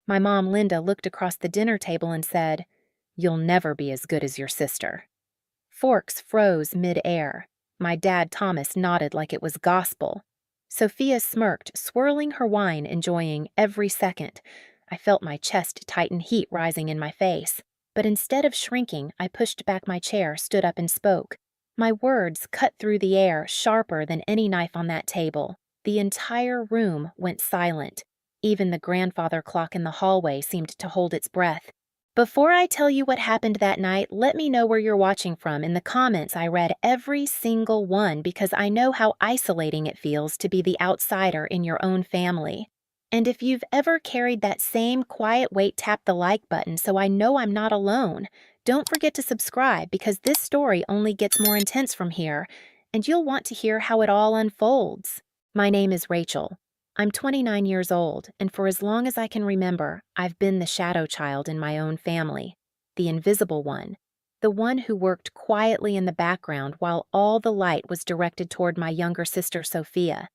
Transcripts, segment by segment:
My mom, Linda, looked across the dinner table and said, "You'll never be as good as your sister." Forks froze mid-air. My dad, Thomas, nodded like it was gospel. Sophia smirked, swirling her wine, enjoying every second. I felt my chest tighten, heat rising in my face. But instead of shrinking, I pushed back my chair, stood up, and spoke. My words cut through the air, sharper than any knife on that table. The entire room went silent. Even the grandfather clock in the hallway seemed to hold its breath. Before I tell you what happened that night, let me know where you're watching from. In the comments, I read every single one because I know how isolating it feels to be the outsider in your own family. And if you've ever carried that same quiet weight, tap the like button so I know I'm not alone. Don't forget to subscribe because this story only gets more intense from here, and you'll want to hear how it all unfolds. My name is Rachel. I'm 29 years old, and for as long as I can remember, I've been the shadow child in my own family, the invisible one, the one who worked quietly in the background while all the light was directed toward my younger sister, Sophia.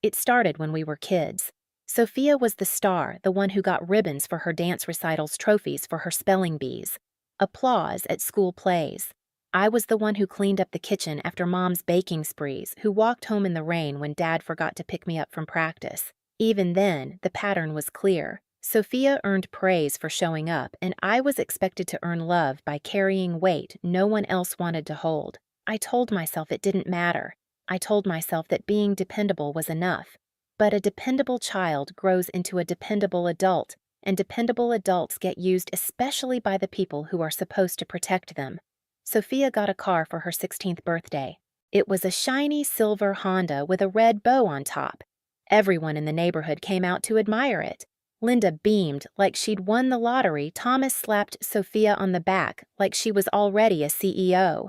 It started when we were kids. Sophia was the star, the one who got ribbons for her dance recitals, trophies for her spelling bees, applause at school plays. I was the one who cleaned up the kitchen after Mom's baking sprees, who walked home in the rain when Dad forgot to pick me up from practice. Even then, the pattern was clear. Sophia earned praise for showing up, and I was expected to earn love by carrying weight no one else wanted to hold. I told myself it didn't matter. I told myself that being dependable was enough. But a dependable child grows into a dependable adult, and dependable adults get used especially by the people who are supposed to protect them. Sophia got a car for her 16th birthday. It was a shiny silver Honda with a red bow on top. Everyone in the neighborhood came out to admire it. Linda beamed like she'd won the lottery. Thomas slapped Sophia on the back like she was already a CEO.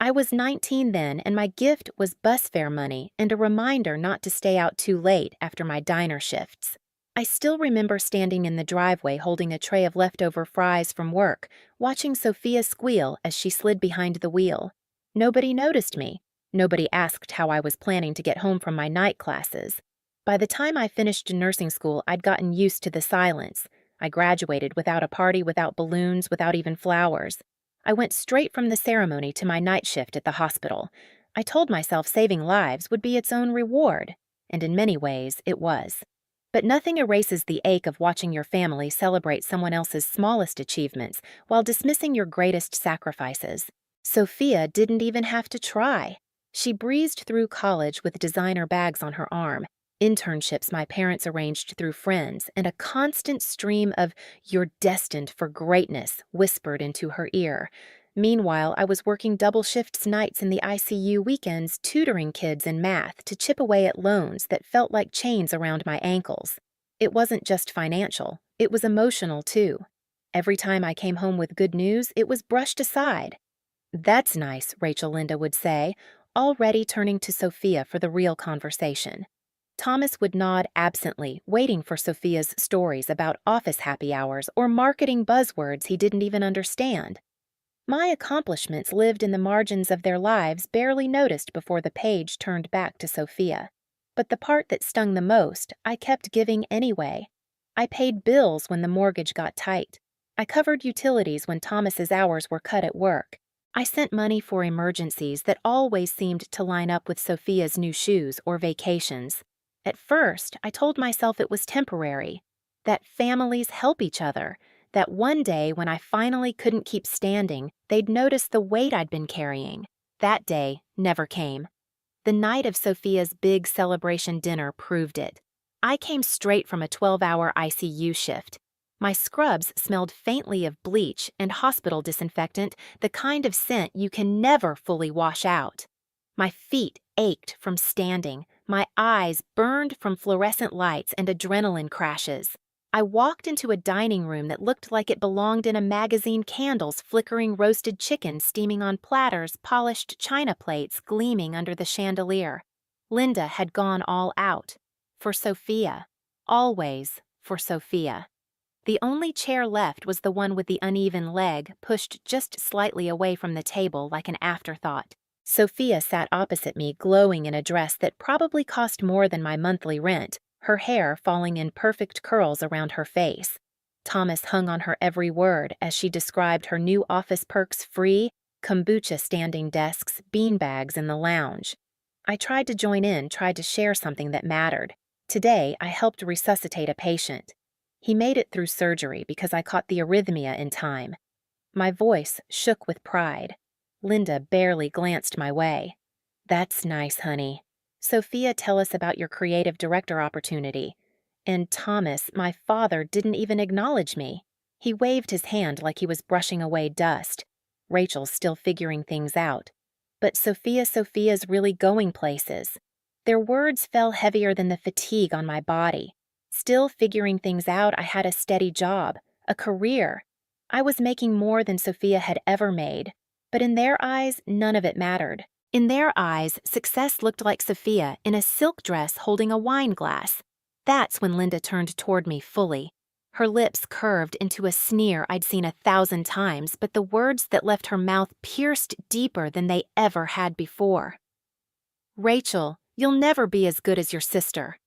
I was 19 then, and my gift was bus fare money and a reminder not to stay out too late after my diner shifts. I still remember standing in the driveway holding a tray of leftover fries from work, watching Sophia squeal as she slid behind the wheel. Nobody noticed me. Nobody asked how I was planning to get home from my night classes. By the time I finished nursing school, I'd gotten used to the silence. I graduated without a party, without balloons, without even flowers. I went straight from the ceremony to my night shift at the hospital. I told myself saving lives would be its own reward, and in many ways it was. But nothing erases the ache of watching your family celebrate someone else's smallest achievements while dismissing your greatest sacrifices. Sophia didn't even have to try. She breezed through college with designer bags on her arm, internships my parents arranged through friends, and a constant stream of "you're destined for greatness" whispered into her ear. Meanwhile, I was working double shifts nights in the ICU, weekends tutoring kids in math to chip away at loans that felt like chains around my ankles. It wasn't just financial, it was emotional too. Every time I came home with good news, it was brushed aside. "That's nice," Rachel Linda would say, already turning to Sophia for the real conversation. Thomas would nod absently, waiting for Sophia's stories about office happy hours or marketing buzzwords he didn't even understand. My accomplishments lived in the margins of their lives, barely noticed before the page turned back to Sophia. But the part that stung the most, I kept giving anyway. I paid bills when the mortgage got tight. I covered utilities when Thomas's hours were cut at work. I sent money for emergencies that always seemed to line up with Sophia's new shoes or vacations. At first, I told myself it was temporary, that families help each other, that one day when I finally couldn't keep standing, they'd notice the weight I'd been carrying. That day never came. The night of Sophia's big celebration dinner proved it. I came straight from a 12-hour ICU shift. My scrubs smelled faintly of bleach and hospital disinfectant, the kind of scent you can never fully wash out. My feet ached from standing. My eyes burned from fluorescent lights and adrenaline crashes. I walked into a dining room that looked like it belonged in a magazine, candles flickering, roasted chicken steaming on platters, polished china plates gleaming under the chandelier. Linda had gone all out. For Sophia. Always for Sophia. The only chair left was the one with the uneven leg, pushed just slightly away from the table like an afterthought. Sophia sat opposite me, glowing in a dress that probably cost more than my monthly rent, her hair falling in perfect curls around her face. Thomas hung on her every word as she described her new office perks: free, kombucha standing desks, beanbags in the lounge. I tried to join in, tried to share something that mattered. Today, I helped resuscitate a patient. He made it through surgery because I caught the arrhythmia in time. My voice shook with pride. Linda barely glanced my way. That's nice, honey. Sophia, tell us about your creative director opportunity. And Thomas, my father, didn't even acknowledge me. He waved his hand like he was brushing away dust. Rachel's still figuring things out. But Sophia's really going places. Their words fell heavier than the fatigue on my body. Still figuring things out, I had a steady job, a career. I was making more than Sophia had ever made. But in their eyes, none of it mattered. In their eyes, success looked like Sophia in a silk dress holding a wine glass. That's when Linda turned toward me fully. Her lips curved into a sneer I'd seen 1,000 times, but the words that left her mouth pierced deeper than they ever had before. Rachel, you'll never be as good as your sister.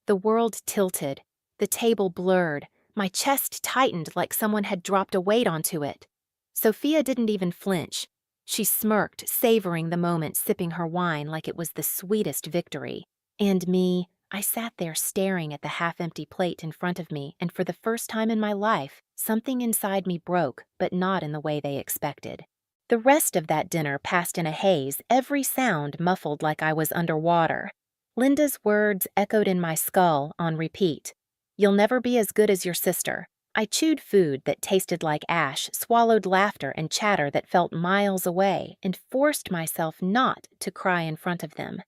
The world tilted. The table blurred. My chest tightened like someone had dropped a weight onto it. Sophia didn't even flinch. She smirked, savoring the moment, sipping her wine like it was the sweetest victory. And me, I sat there staring at the half-empty plate in front of me, and for the first time in my life, something inside me broke, but not in the way they expected. The rest of that dinner passed in a haze, every sound muffled like I was underwater. Linda's words echoed in my skull on repeat. You'll never be as good as your sister. I chewed food that tasted like ash, swallowed laughter and chatter that felt miles away, and forced myself not to cry in front of them.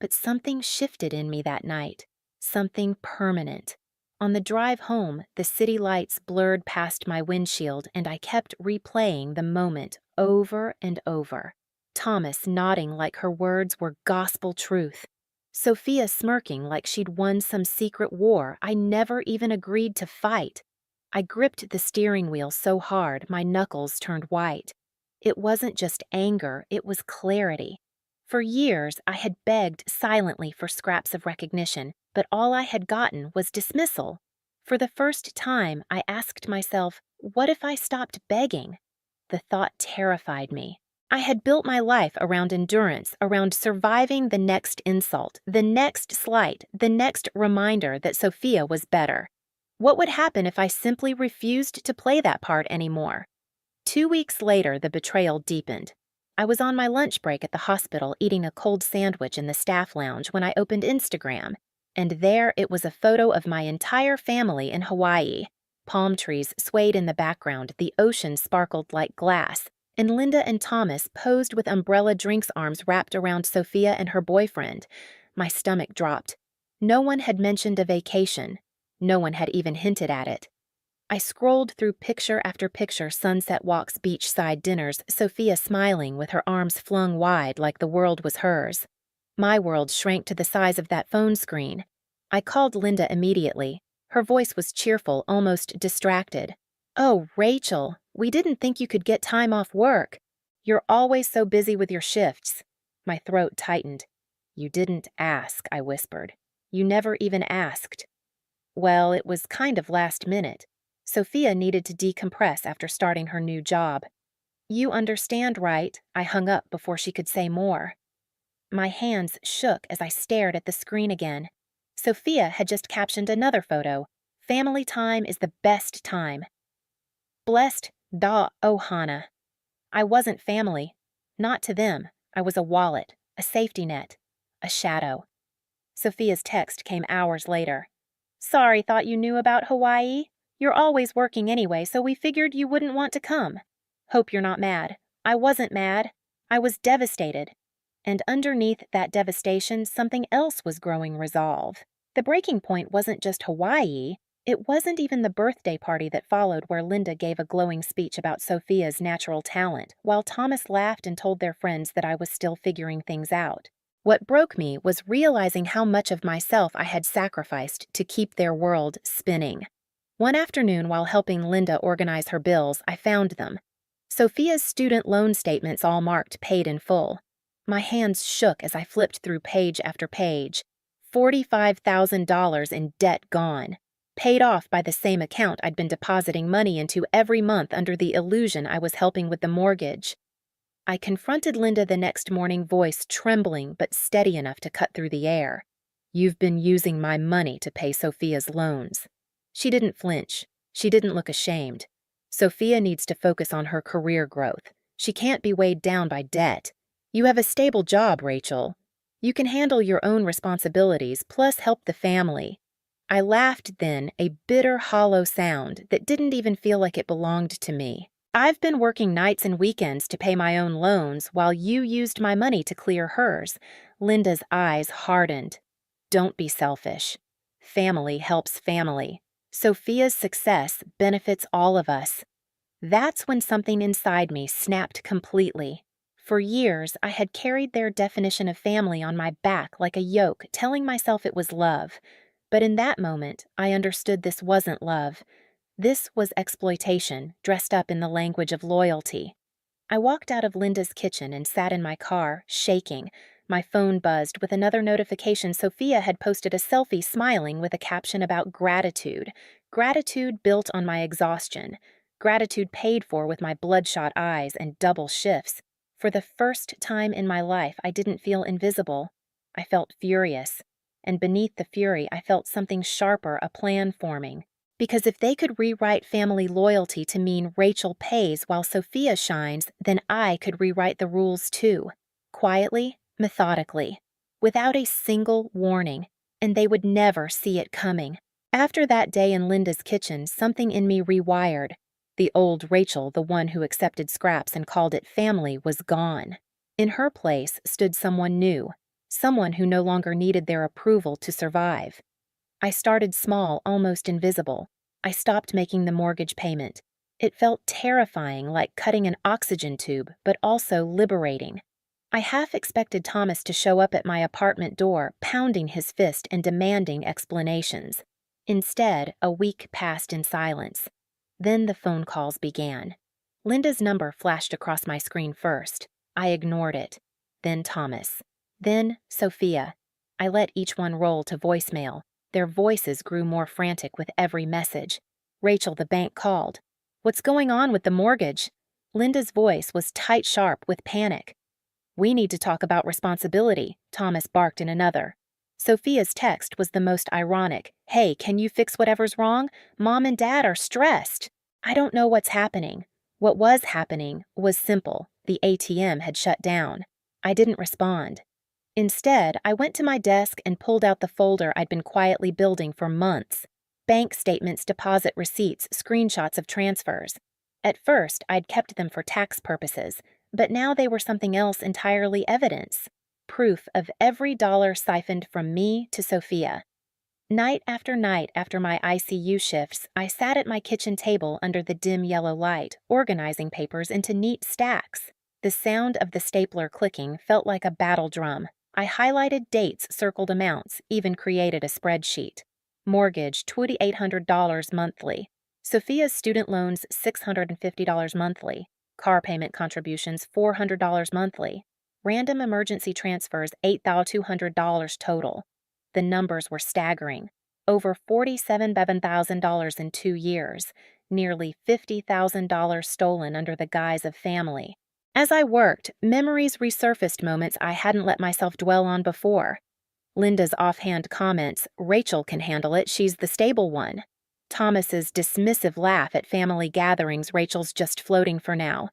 But something shifted in me that night, something permanent. On the drive home, the city lights blurred past my windshield, and I kept replaying the moment over and over. Thomas nodding like her words were gospel truth. Sophia smirking like she'd won some secret war I never even agreed to fight. I gripped the steering wheel so hard my knuckles turned white. It wasn't just anger, it was clarity. For years, I had begged silently for scraps of recognition, but all I had gotten was dismissal. For the first time, I asked myself, what if I stopped begging? The thought terrified me. I had built my life around endurance, around surviving the next insult, the next slight, the next reminder that Sophia was better. What would happen if I simply refused to play that part anymore? 2 weeks later, the betrayal deepened. I was on my lunch break at the hospital eating a cold sandwich in the staff lounge when I opened Instagram, and there it was a photo of my entire family in Hawaii. Palm trees swayed in the background, the ocean sparkled like glass, and Linda and Thomas posed with umbrella drinks arms wrapped around Sophia and her boyfriend. My stomach dropped. No one had mentioned a vacation. No one had even hinted at it. I scrolled through picture after picture, sunset walks, beachside dinners, Sophia smiling with her arms flung wide like the world was hers. My world shrank to the size of that phone screen. I called Linda immediately. Her voice was cheerful, almost distracted. Oh, Rachel, we didn't think you could get time off work. You're always so busy with your shifts. My throat tightened. You didn't ask, I whispered. You never even asked. Well, it was kind of last minute. Sophia needed to decompress after starting her new job. You understand, right? I hung up before she could say more. My hands shook as I stared at the screen again. Sophia had just captioned another photo. Family time is the best time. Blessed da Ohana. I wasn't family. Not to them. I was a wallet, a safety net, a shadow. Sophia's text came hours later. Sorry, thought you knew about Hawaii. You're always working anyway, so we figured you wouldn't want to come. Hope you're not mad. I wasn't mad. I was devastated. And underneath that devastation, something else was growing resolve. The breaking point wasn't just Hawaii. It wasn't even the birthday party that followed where Linda gave a glowing speech about Sophia's natural talent, while Thomas laughed and told their friends that I was still figuring things out. What broke me was realizing how much of myself I had sacrificed to keep their world spinning. One afternoon, while helping Linda organize her bills, I found them. Sophia's student loan statements all marked paid in full. My hands shook as I flipped through page after page. $45,000 in debt gone. paid off by the same account I'd been depositing money into every month under the illusion I was helping with the mortgage. I confronted Linda the next morning, voice trembling but steady enough to cut through the air. "You've been using my money to pay Sophia's loans." She didn't flinch. She didn't look ashamed. "Sophia needs to focus on her career growth. She can't be weighed down by debt. You have a stable job, Rachel. You can handle your own responsibilities, plus help the family." I laughed then, a bitter, hollow sound that didn't even feel like it belonged to me. "I've been working nights and weekends to pay my own loans while you used my money to clear hers." Linda's eyes hardened. "Don't be selfish. Family helps family. Sophia's success benefits all of us." That's when something inside me snapped completely. For years, I had carried their definition of family on my back like a yoke, telling myself it was love. But in that moment, I understood this wasn't love. This was exploitation, dressed up in the language of loyalty. I walked out of Linda's kitchen and sat in my car, shaking. My phone buzzed with another notification. Sophia had posted a selfie smiling with a caption about gratitude. Gratitude built on my exhaustion. Gratitude paid for with my bloodshot eyes and double shifts. For the first time in my life, I didn't feel invisible. I felt furious. And beneath the fury, I felt something sharper, a plan forming. Because if they could rewrite family loyalty to mean Rachel pays while Sophia shines, then I could rewrite the rules too. Quietly, methodically, without a single warning, and they would never see it coming. After that day in Linda's kitchen, something in me rewired. The old Rachel, the one who accepted scraps and called it family, was gone. In her place stood someone new. Someone who no longer needed their approval to survive. I started small, almost invisible. I stopped making the mortgage payment. It felt terrifying, like cutting an oxygen tube, but also liberating. I half expected Thomas to show up at my apartment door, pounding his fist and demanding explanations. Instead, a week passed in silence. Then the phone calls began. Linda's number flashed across my screen first. I ignored it. Then Thomas. Then Sophia. I let each one roll to voicemail. Their voices grew more frantic with every message. "Rachel, the bank called." "What's going on with the mortgage?" Linda's voice was tight sharp with panic. "We need to talk about responsibility," Thomas barked in another. Sophia's text was the most ironic. "Hey, can you fix whatever's wrong? Mom and Dad are stressed." I don't know what's happening. What was happening was simple. The ATM had shut down. I didn't respond. Instead, I went to my desk and pulled out the folder I'd been quietly building for months. Bank statements, deposit receipts, screenshots of transfers. At first, I'd kept them for tax purposes, but now they were something else entirely: evidence. Proof of every dollar siphoned from me to Sophia. Night after my ICU shifts, I sat at my kitchen table under the dim yellow light, organizing papers into neat stacks. The sound of the stapler clicking felt like a battle drum. I highlighted dates, circled amounts, even created a spreadsheet. Mortgage, $2,800 monthly. Sophia's student loans, $650 monthly. Car payment contributions, $400 monthly. Random emergency transfers, $8,200 total. The numbers were staggering. Over $47,000 in 2 years. Nearly $50,000 stolen under the guise of family. As I worked, memories resurfaced, moments I hadn't let myself dwell on before. Linda's offhand comments, "Rachel can handle it, she's the stable one." Thomas's dismissive laugh at family gatherings, "Rachel's just floating for now."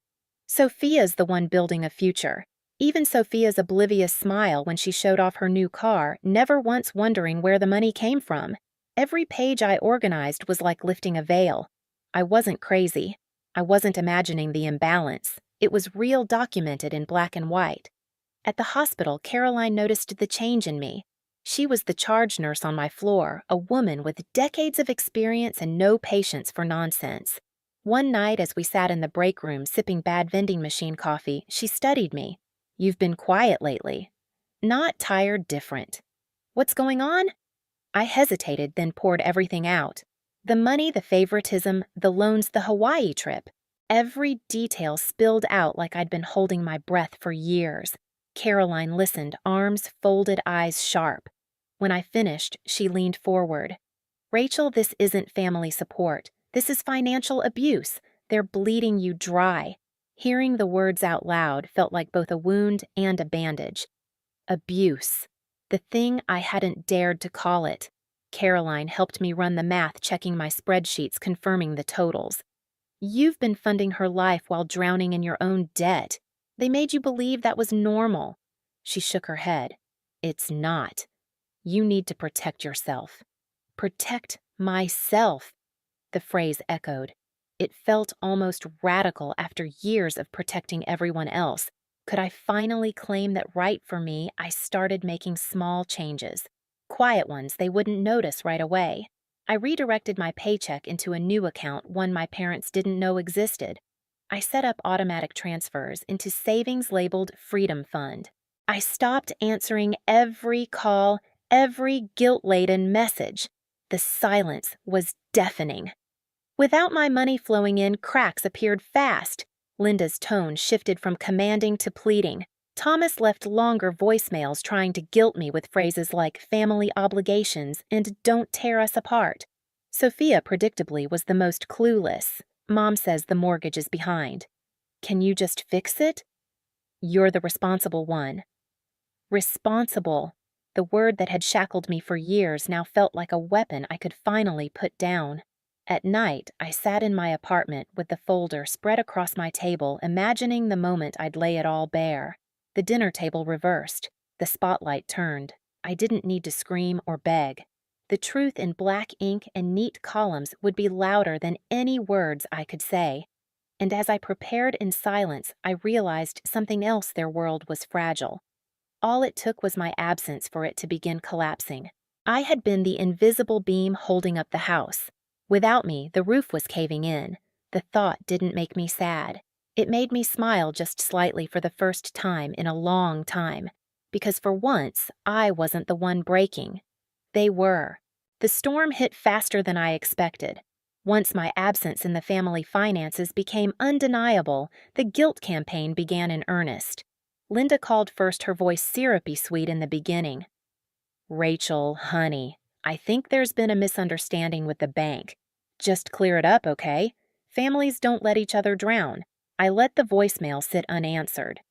Sophia's the one building a future. Even Sophia's oblivious smile when she showed off her new car, never once wondering where the money came from. Every page I organized was like lifting a veil. I wasn't crazy. I wasn't imagining the imbalance. It was real, documented in black and white. At the hospital, Caroline noticed the change in me. She was the charge nurse on my floor, a woman with decades of experience and no patience for nonsense. One night, as we sat in the break room sipping bad vending machine coffee, she studied me. "You've been quiet lately." "Not tired, different." "What's going on?" I hesitated, then poured everything out. The money, the favoritism, the loans, the Hawaii trip. Every detail spilled out like I'd been holding my breath for years. Caroline listened, arms folded, eyes sharp. When I finished, she leaned forward. Rachel, this isn't family support. This is financial abuse. They're bleeding you dry. Hearing the words out loud felt like both a wound and a bandage. Abuse. The thing I hadn't dared to call it. Caroline helped me run the math, checking my spreadsheets, confirming the totals. You've been funding her life while drowning in your own debt. They made you believe that was normal. She shook her head. It's not. You need to protect yourself. Protect myself, the phrase echoed. It felt almost radical after years of protecting everyone else. Could I finally claim that right for me? I started making small changes. Quiet ones they wouldn't notice right away. I redirected my paycheck into a new account, one my parents didn't know existed. I set up automatic transfers into savings labeled Freedom Fund. I stopped answering every call, every guilt-laden message. The silence was deafening. Without my money flowing in, cracks appeared fast. Linda's tone shifted from commanding to pleading. Thomas left longer voicemails trying to guilt me with phrases like family obligations and don't tear us apart. Sophia, predictably, was the most clueless. Mom says the mortgage is behind. Can you just fix it? You're the responsible one. Responsible. The word that had shackled me for years now felt like a weapon I could finally put down. At night, I sat in my apartment with the folder spread across my table, imagining the moment I'd lay it all bare. The dinner table reversed. The spotlight turned. I didn't need to scream or beg. The truth in black ink and neat columns would be louder than any words I could say. And as I prepared in silence, I realized something else. Their world was fragile. All it took was my absence for it to begin collapsing. I had been the invisible beam holding up the house. Without me, the roof was caving in. The thought didn't make me sad. It made me smile just slightly for the first time in a long time, because for once, I wasn't the one breaking. They were. The storm hit faster than I expected. Once my absence in the family finances became undeniable, the guilt campaign began in earnest. Linda called first, her voice syrupy sweet in the beginning. Rachel, honey, I think there's been a misunderstanding with the bank. Just clear it up, okay? Families don't let each other drown. I let the voicemail sit unanswered.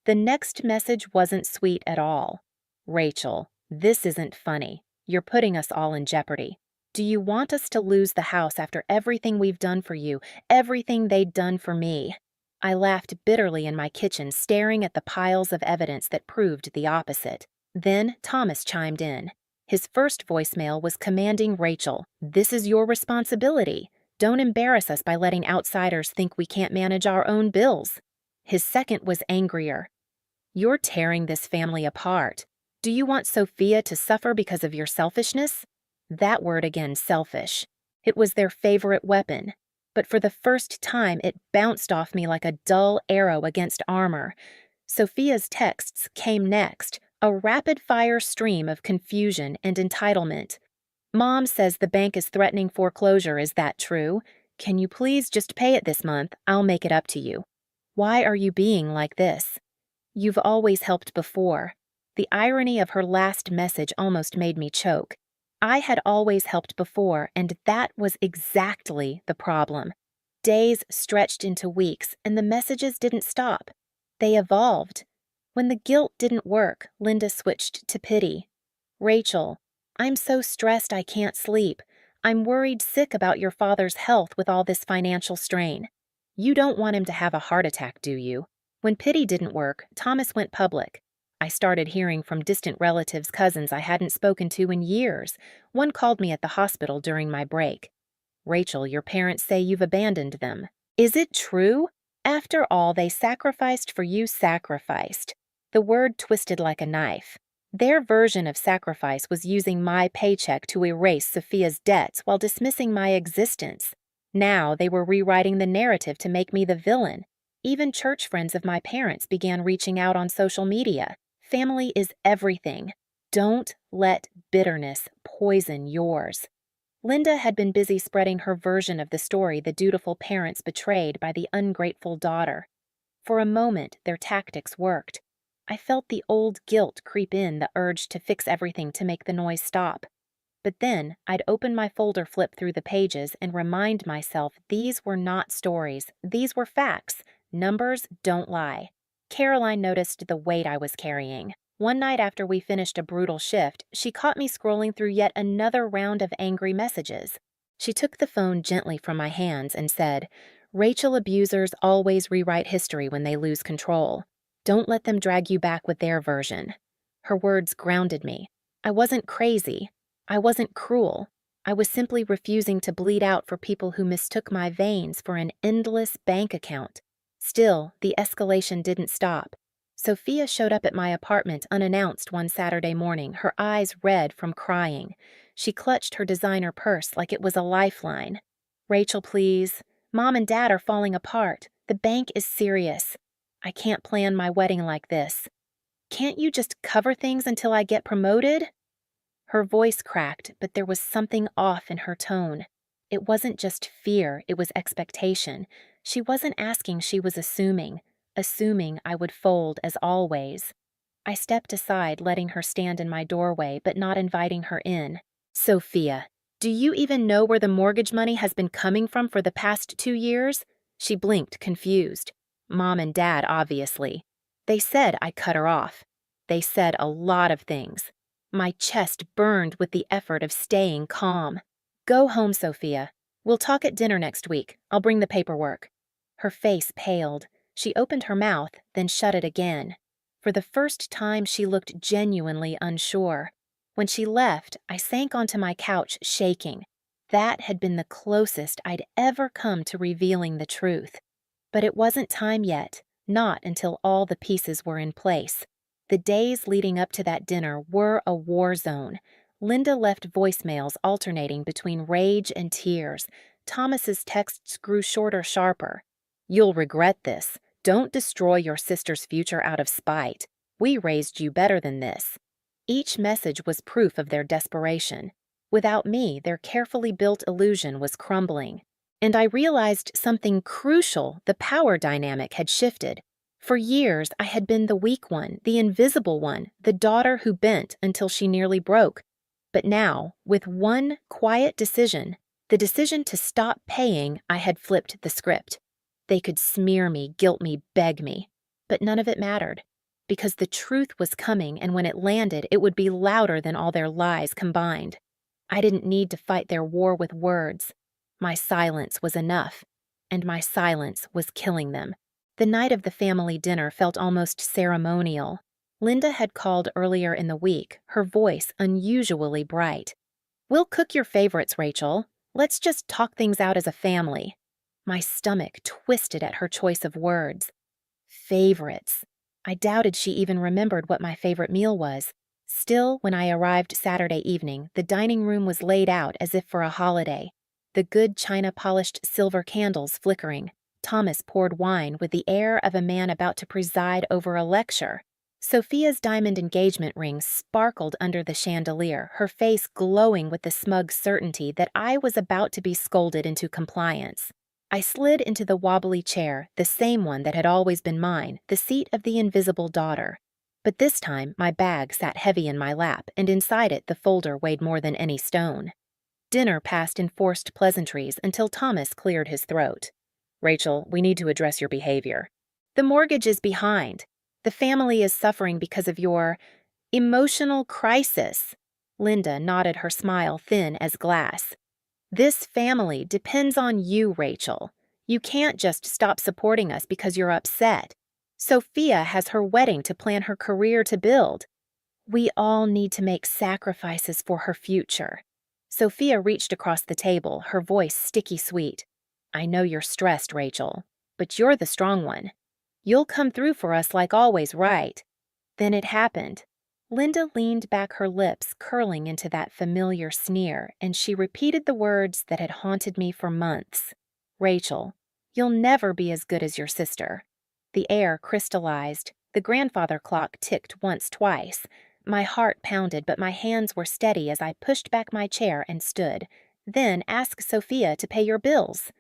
The next message wasn't sweet at all. Rachel, this isn't funny. You're putting us all in jeopardy. Do you want us to lose the house after everything we've done for you, everything they'd done for me? I laughed bitterly in my kitchen, staring at the piles of evidence that proved the opposite. Then Thomas chimed in. His first voicemail was commanding Rachel, this is your responsibility. Don't embarrass us by letting outsiders think we can't manage our own bills. His second was angrier. You're tearing this family apart. Do you want Sophia to suffer because of your selfishness? That word again, selfish. It was their favorite weapon. But for the first time, it bounced off me like a dull arrow against armor. Sophia's texts came next, a rapid-fire stream of confusion and entitlement. Mom says the bank is threatening foreclosure. Is that true? Can you please just pay it this month? I'll make it up to you. Why are you being like this? You've always helped before. The irony of her last message almost made me choke. I had always helped before, and that was exactly the problem. Days stretched into weeks, and the messages didn't stop. They evolved. When the guilt didn't work, Linda switched to pity. Rachel, I'm so stressed I can't sleep. I'm worried sick about your father's health with all this financial strain. You don't want him to have a heart attack, do you? When pity didn't work, Thomas went public. I started hearing from distant relatives, cousins I hadn't spoken to in years. One called me at the hospital during my break. Rachel, your parents say you've abandoned them. Is it true? After all they sacrificed for you sacrificed. The word twisted like a knife. Their version of sacrifice was using my paycheck to erase Sophia's debts while dismissing my existence. Now they were rewriting the narrative to make me the villain. Even church friends of my parents began reaching out on social media. Family is everything. Don't let bitterness poison yours. Linda had been busy spreading her version of the story the dutiful parents betrayed by the ungrateful daughter. For a moment, their tactics worked. I felt the old guilt creep in, the urge to fix everything to make the noise stop. But then I'd open my folder, flip through the pages, and remind myself these were not stories, these were facts. Numbers don't lie. Caroline noticed the weight I was carrying. One night after we finished a brutal shift, she caught me scrolling through yet another round of angry messages. She took the phone gently from my hands and said, "Rachel, abusers always rewrite history when they lose control. Don't let them drag you back with their version." Her words grounded me. I wasn't crazy. I wasn't cruel. I was simply refusing to bleed out for people who mistook my veins for an endless bank account. Still, the escalation didn't stop. Sophia showed up at my apartment unannounced one Saturday morning, her eyes red from crying. She clutched her designer purse like it was a lifeline. "Rachel, please. Mom and Dad are falling apart. The bank is serious. I can't plan my wedding like this. Can't you just cover things until I get promoted?" Her voice cracked, but there was something off in her tone. It wasn't just fear, it was expectation. She wasn't asking, she was assuming I would fold as always. I stepped aside, letting her stand in my doorway, but not inviting her in. "Sophia, do you even know where the mortgage money has been coming from for the past 2 years?" She blinked, confused. Mom and Dad, obviously. They said I cut her off. They said a lot of things. My chest burned with the effort of staying calm. "Go home, Sophia. We'll talk at dinner next week. I'll bring the paperwork." Her face paled. She opened her mouth, then shut it again. For the first time, she looked genuinely unsure. When she left, I sank onto my couch, shaking. That had been the closest I'd ever come to revealing the truth. But it wasn't time yet, not until all the pieces were in place. The days leading up to that dinner were a war zone. Linda left voicemails alternating between rage and tears. Thomas's texts grew shorter, sharper. "You'll regret this. Don't destroy your sister's future out of spite. We raised you better than this." Each message was proof of their desperation. Without me, their carefully built illusion was crumbling. And I realized something crucial: the power dynamic had shifted. For years, I had been the weak one, the invisible one, the daughter who bent until she nearly broke. But now, with one quiet decision, the decision to stop paying, I had flipped the script. They could smear me, guilt me, beg me. But none of it mattered. Because the truth was coming, and when it landed, it would be louder than all their lies combined. I didn't need to fight their war with words. My silence was enough. And my silence was killing them. The night of the family dinner felt almost ceremonial. Linda had called earlier in the week, her voice unusually bright. "We'll cook your favorites, Rachel. Let's just talk things out as a family." My stomach twisted at her choice of words. Favorites. I doubted she even remembered what my favorite meal was. Still, when I arrived Saturday evening, the dining room was laid out as if for a holiday. The good china-polished silver candles flickering. Thomas poured wine with the air of a man about to preside over a lecture. Sophia's diamond engagement ring sparkled under the chandelier, her face glowing with the smug certainty that I was about to be scolded into compliance. I slid into the wobbly chair, the same one that had always been mine, the seat of the invisible daughter. But this time, my bag sat heavy in my lap, and inside it the folder weighed more than any stone. Dinner passed in forced pleasantries until Thomas cleared his throat. "Rachel, we need to address your behavior. The mortgage is behind. The family is suffering because of your emotional crisis." Linda nodded, her smile thin as glass. "This family depends on you, Rachel. You can't just stop supporting us because you're upset. Sophia has her wedding to plan, her career to build. We all need to make sacrifices for her future." Sophia reached across the table, her voice sticky sweet. "I know you're stressed, Rachel, but you're the strong one. You'll come through for us like always, right?" Then it happened. Linda leaned back, her lips curling into that familiar sneer, and she repeated the words that had haunted me for months. "Rachel, you'll never be as good as your sister." The air crystallized. The grandfather clock ticked once, twice. My heart pounded, but my hands were steady as I pushed back my chair and stood. "Then ask Sophia to pay your bills."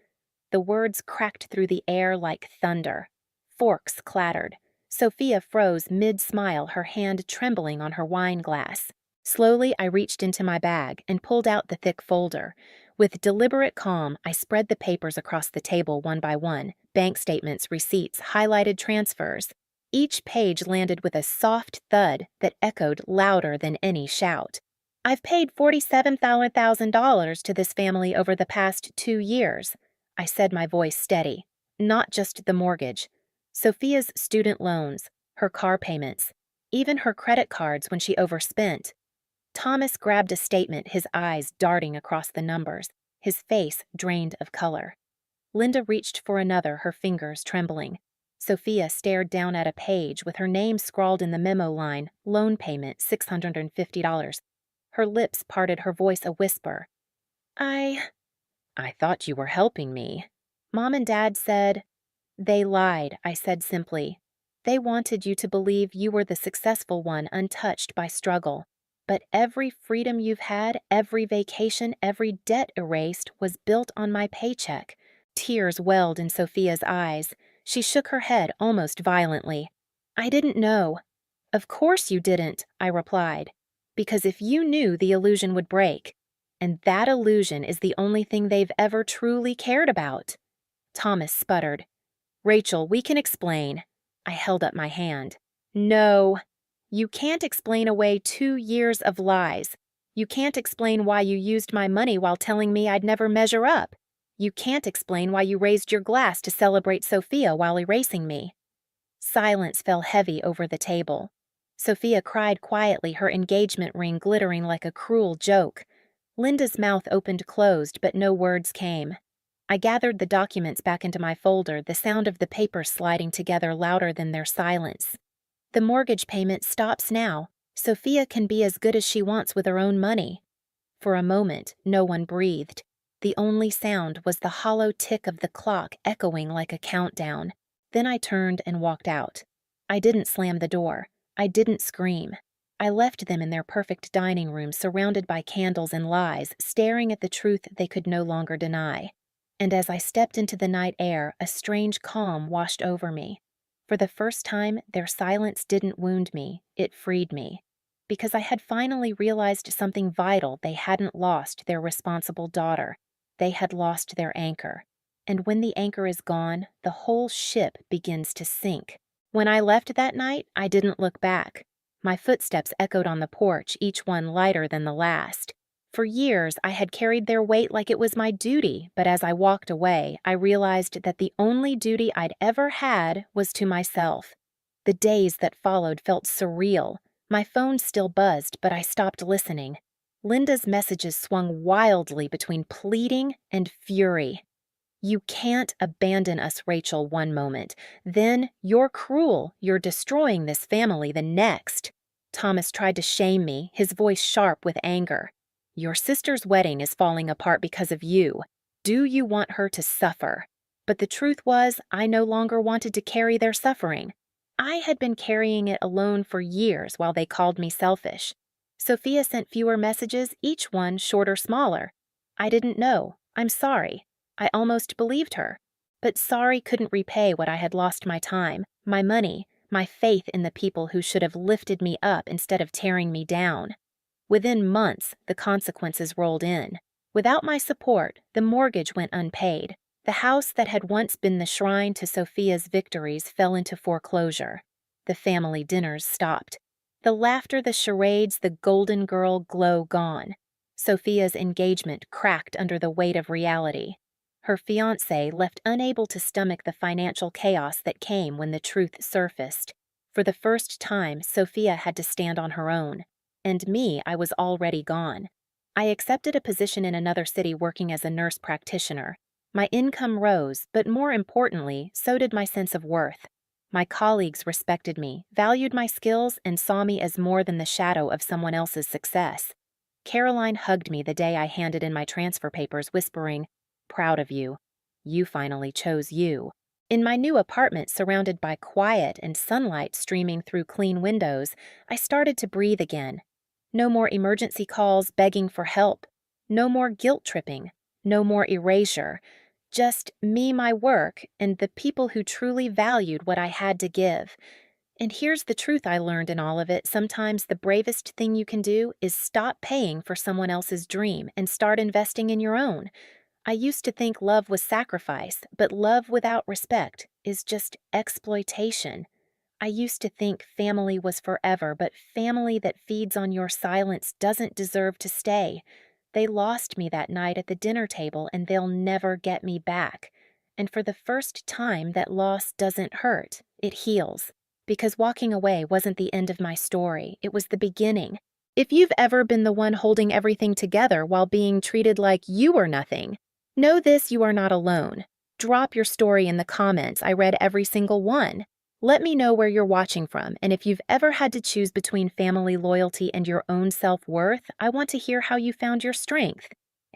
The words cracked through the air like thunder. Forks clattered. Sophia froze mid-smile, her hand trembling on her wine glass. Slowly, I reached into my bag and pulled out the thick folder. With deliberate calm, I spread the papers across the table one by one: bank statements, receipts, highlighted transfers. Each page landed with a soft thud that echoed louder than any shout. I've paid $47,000 to this family over the past 2 years, I said, my voice steady. Not just the mortgage. Sophia's student loans, her car payments, even her credit cards when she overspent. Thomas grabbed a statement, his eyes darting across the numbers, his face drained of color. Linda reached for another, her fingers trembling. Sophia stared down at a page with her name scrawled in the memo line: loan payment, $650. Her lips parted, her voice a whisper. I thought you were helping me. Mom and Dad said. They lied, I said simply. They wanted you to believe you were the successful one, untouched by struggle. But every freedom you've had, every vacation, every debt erased was built on my paycheck. Tears welled in Sophia's eyes. She shook her head almost violently. I didn't know. Of course you didn't, I replied. Because if you knew, the illusion would break. And that illusion is the only thing they've ever truly cared about. Thomas sputtered. Rachel, we can explain. I held up my hand. No. You can't explain away 2 years of lies. You can't explain why you used my money while telling me I'd never measure up. You can't explain why you raised your glass to celebrate Sophia while erasing me. Silence fell heavy over the table. Sophia cried quietly, her engagement ring glittering like a cruel joke. Linda's mouth opened closed, but no words came. I gathered the documents back into my folder, the sound of the papers sliding together louder than their silence. The mortgage payment stops now. Sophia can be as good as she wants with her own money. For a moment, no one breathed. The only sound was the hollow tick of the clock echoing like a countdown. Then I turned and walked out. I didn't slam the door. I didn't scream. I left them in their perfect dining room, surrounded by candles and lies, staring at the truth they could no longer deny. And as I stepped into the night air, a strange calm washed over me. For the first time, their silence didn't wound me, it freed me. Because I had finally realized something vital: they hadn't lost their responsible daughter. They had lost their anchor. And when the anchor is gone, the whole ship begins to sink. When I left that night, I didn't look back. My footsteps echoed on the porch, each one lighter than the last. For years, I had carried their weight like it was my duty, but as I walked away, I realized that the only duty I'd ever had was to myself. The days that followed felt surreal. My phone still buzzed, but I stopped listening. Linda's messages swung wildly between pleading and fury. You can't abandon us, Rachel, one moment. Then you're cruel. You're destroying this family the next. Thomas tried to shame me, his voice sharp with anger. Your sister's wedding is falling apart because of you. Do you want her to suffer? But the truth was, I no longer wanted to carry their suffering. I had been carrying it alone for years while they called me selfish. Sophia sent fewer messages, each one shorter, smaller. I didn't know. I'm sorry. I almost believed her. But sorry couldn't repay what I had lost: my time, my money, my faith in the people who should have lifted me up instead of tearing me down. Within months, the consequences rolled in. Without my support, the mortgage went unpaid. The house that had once been the shrine to Sophia's victories fell into foreclosure. The family dinners stopped. The laughter, the charades, the golden girl glow gone. Sophia's engagement cracked under the weight of reality. Her fiancé left unable to stomach the financial chaos that came when the truth surfaced. For the first time, Sophia had to stand on her own. And me, I was already gone. I accepted a position in another city working as a nurse practitioner. My income rose, but more importantly, so did my sense of worth. My colleagues respected me, valued my skills, and saw me as more than the shadow of someone else's success. Caroline hugged me the day I handed in my transfer papers, whispering, "Proud of you. You finally chose you." In my new apartment, surrounded by quiet and sunlight streaming through clean windows, I started to breathe again. No more emergency calls begging for help. No more guilt tripping. No more erasure. Just me, my work, and the people who truly valued what I had to give. And here's the truth I learned in all of it. Sometimes the bravest thing you can do is stop paying for someone else's dream and start investing in your own. I used to think love was sacrifice, but love without respect is just exploitation. I used to think family was forever, but family that feeds on your silence doesn't deserve to stay. They lost me that night at the dinner table, and they'll never get me back. And for the first time, that loss doesn't hurt, it heals. Because walking away wasn't the end of my story, it was the beginning. If you've ever been the one holding everything together while being treated like you were nothing, know this: you are not alone. Drop your story in the comments. I read every single one. Let me know where you're watching from, and if you've ever had to choose between family loyalty and your own self-worth, I want to hear how you found your strength.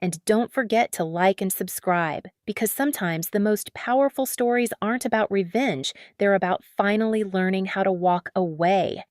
And don't forget to like and subscribe, because sometimes the most powerful stories aren't about revenge, they're about finally learning how to walk away.